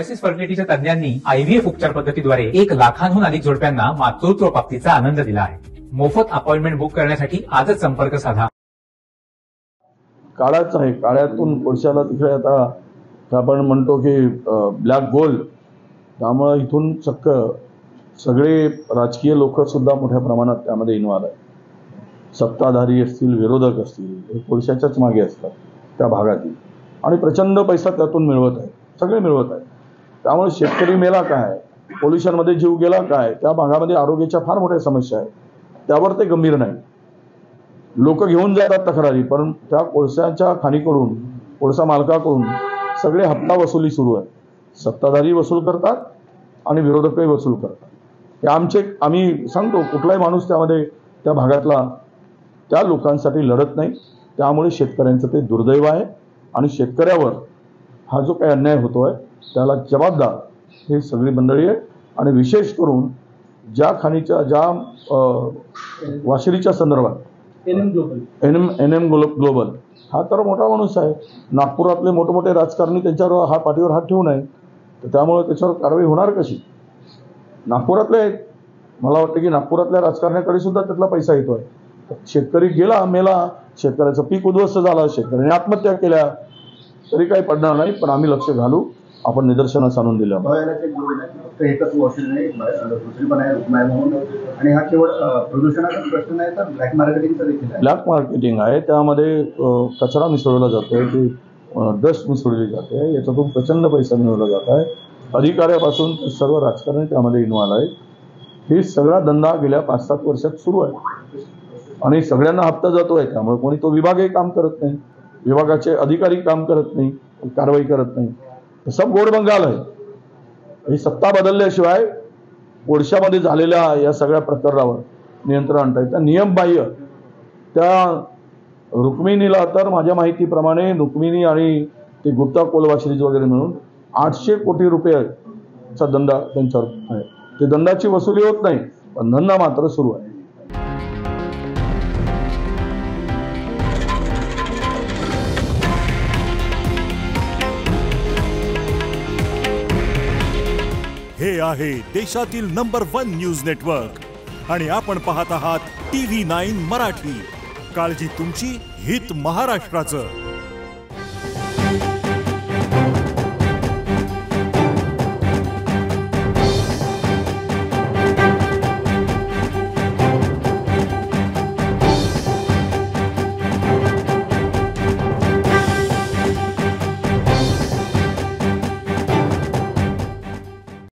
Oasis फर्टिलिटीच्या तज्ञांनी IVF उपचार पद्धतीद्वारे 1 लाखांहून अधिक जोडप्यांना मातृत्व प्राप्तीचा आनंद दिला आहे. मोफत अपॉइंटमेंट बुक करण्यासाठी आजच संपर्क साधा. काळाच आहे, काळ्यातून कोळशाला तिकडे आता आपण म्हणतो की ब्लॅक गोल्ड, त्यामुळे इथून चक्क सगळे राजकीय लोक सुद्धा मोठ्या प्रमाणात त्यामध्ये इन्व्हॉल्व आहेत. सत्ताधारी असतील, विरोधक असतील, हे कोळशाच्याच मागे असतात त्या भागातील आणि प्रचंड पैसा त्यातून मिळवत आहेत, सगळे मिळवत आहेत. त्यामुळे शेतकरी मेला काय, पोल्युशनमध्ये जीव गेला काय, त्या भागामध्ये आरोग्याच्या फार मोठ्या समस्या आहेत, त्यावर ते गंभीर नाही. लोक घेऊन जातात तक्रारी, पण त्या कोळशाच्या खाणीकडून, कोळसा मालकाकडून सगळे हप्ता वसुली सुरू आहे. सत्ताधारी वसूल करतात आणि विरोधकही वसूल करतात. हे आम्ही सांगतो, कुठलाही माणूस त्यामध्ये त्या भागातला त्या लोकांसाठी लढत नाही. त्यामुळे शेतकऱ्यांचं ते दुर्दैव आहे आणि शेतकऱ्यावर हा जो काही अन्याय होतोय त्याला जबाबदार हे सगळी मंडळी आहे. आणि विशेष करून ज्या खाणीच्या, ज्या वाशिरीच्या संदर्भात NM ग्लोबल हा तर मोठा माणूस आहे. नागपुरातले मोठमोठे राजकारणी त्यांच्यावर पाठीवर हात ठेवू नये, तर त्यामुळे त्याच्यावर कारवाई होणार कशी? नागपुरातले आहेत, मला वाटतं की नागपुरातल्या राजकारण्याकडे सुद्धा त्यातला पैसा येतोय. शेतकरी गेला, मेला, शेतकऱ्याचं पीक उद्ध्वस्त झालं, शेतकऱ्याने आत्महत्या केल्या, तरी काही पडणार नाही. पण आम्ही लक्ष घालू, आपण निदर्शनास आणून दिलं. आणि हा केवळ प्रदूषणाचा प्रश्न नाही, तर ब्लॅक मार्केटिंगचा देखील आहे. ब्लॅक मार्केटिंग आहे, त्यामध्ये कचरा मिसळला जातोय, ती डस्ट मिसळली जाते, याच्यातून प्रचंड पैसा मिळवला जात आहे. अधिकाऱ्यापासून सर्व राजकारणी त्यामध्ये इन्व्हॉल्व आहे. हे सगळा धंदा गेल्या 5-7 वर्षात सुरू आहे आणि सगळ्यांना हप्ता जातोय. त्यामुळे कोणी तो विभागही काम करत नाही, विभागाचे अधिकारी काम करत नाही, कारवाई करत नाही. सब गोड बंगाल आहे. ही सत्ता बदलल्याशिवाय ओडिशामध्ये झालेल्या या सगळ्या प्रकारावर नियंत्रण आणता येतं. नियमबाह्य त्या रुक्मिणीला तर माझ्या माहितीप्रमाणे रुक्मिणी आणि ते गुप्ता कोलवाश्रीज वगैरे मिळून 800 कोटी रुपयाचा दंड त्यांच्यावर आहे. ते दंडाची वसुली होत नाही, पण धंदा मात्र सुरू आहे. हे आहे देशातील नंबर 1 न्यूज नेटवर्क आणि आपण पाहत आहात TV9 मराठी. काळजी तुमची, हित महाराष्ट्राचं.